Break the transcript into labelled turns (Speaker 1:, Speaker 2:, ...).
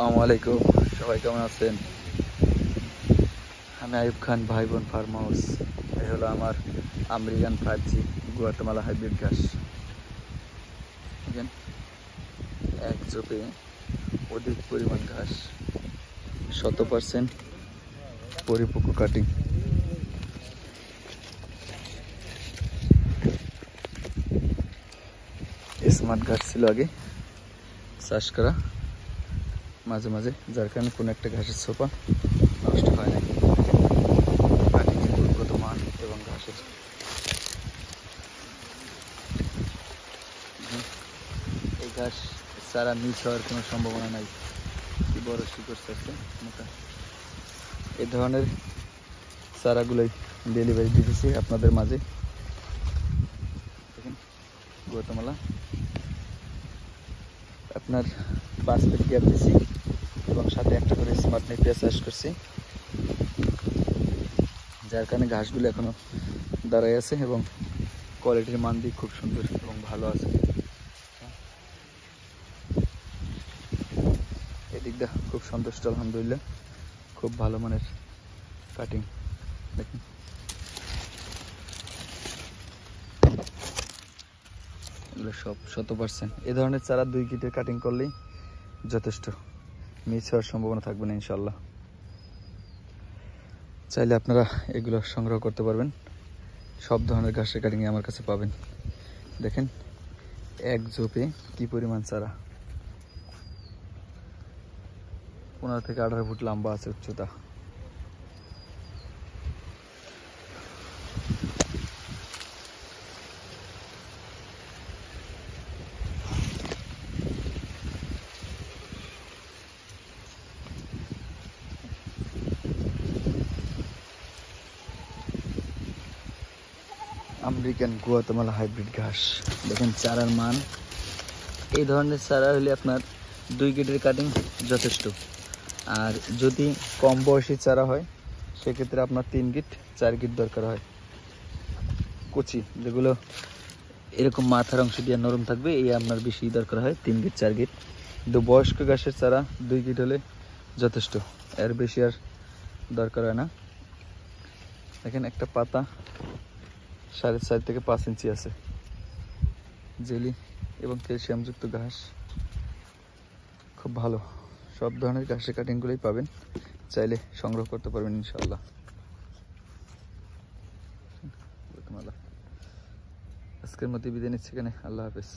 Speaker 1: আসসালামু আলাইকুম, সবাই কেমন আছেন? আমি আইয়ুব খান, ভাই বোন ফার্ম হাউস। এই হলো আমার আমেরিকান 5G গুয়াতেমালা হাইব্রিড ঘাস। দেখেন, এক ঝোপে অধিক পরিমাণ ঘাস, 100% পরিপক্ক কাটিং। স্মার্ট ঘাস ছিল আগে চাষ করা, মাঝে মাঝে, যার কারণে কোনো একটা ঘাসের ছোপা নষ্ট হয় না। কাটিংয়ের গুণগত মান এবং ঘাসের এই ঘাস চারা মিস হওয়ার কোনো সম্ভাবনা নাই। কি বড় শিকড় চাচ্ছে মোটা। এই ধরনের চারাগুলোই ডেলিভারি দিতেছি আপনাদের মাঝে। দেখেন, গুয়াতেমালা আপনার 5 ফিট গ্যাপ দিছি এবং সাথে একটা করে স্মার্ট নেপিয়ার চাষ করছি, যার কারণে ঘাসগুলো এখনো দাঁড়ায় আছে এবং কোয়ালিটির মান দিক খুব সুন্দর এবং ভালো আছে। এদিকটা খুব সন্তুষ্ট আলহামদুলিল্লাহ, খুব ভালো মানের কাটিং। দেখুন, এগুলো সব 100%। এ ধরনের চারা 2 গিটের কাটিং করলেই যথেষ্ট, মিস হওয়ার সম্ভাবনা থাকবে না ইনশাল্লাহ। চাইলে আপনারা এগুলো সংগ্রহ করতে পারবেন। সব ধরনের ঘাসের কাটিংয়ে আমার কাছে পাবেন। দেখেন, এক ঝোপে কি পরিমাণ চারা, 15 থেকে 18 ফুট লম্বা আছে উচ্চতা। আমেরিকান গুয়াতেমালা হাইব্রিড ঘাস। দেখেন চারার মান। এই ধরনের চারা হলে আপনার 2 গিটের কাটিং যথেষ্ট। আর যদি কম বয়সী চারা হয় সেক্ষেত্রে আপনার 3 গিট 4 গিট দরকার হয়। কচি যেগুলো এরকম মাথার অংশ দিয়ে নরম থাকবে, এই আপনার বেশি দরকার হয় 3 গিট 4 গিট। কিন্তু বয়স্ক ঘাসের চারা 2 গিট হলে যথেষ্ট, এর বেশি আর দরকার হয় না। দেখেন, একটা পাতা 4.5 থেকে 5 ইঞ্চি আছে। জেলি এবং ক্যালসিয়ামযুক্ত ঘাস, খুব ভালো। সব ধরনের ঘাসের কাটিংগুলোই পাবেন, চাইলে সংগ্রহ করতে পারবেন ইনশাল্লাহ। আজকের মতো বিদায় নিচ্ছি এখানে। আল্লাহ হাফেজ।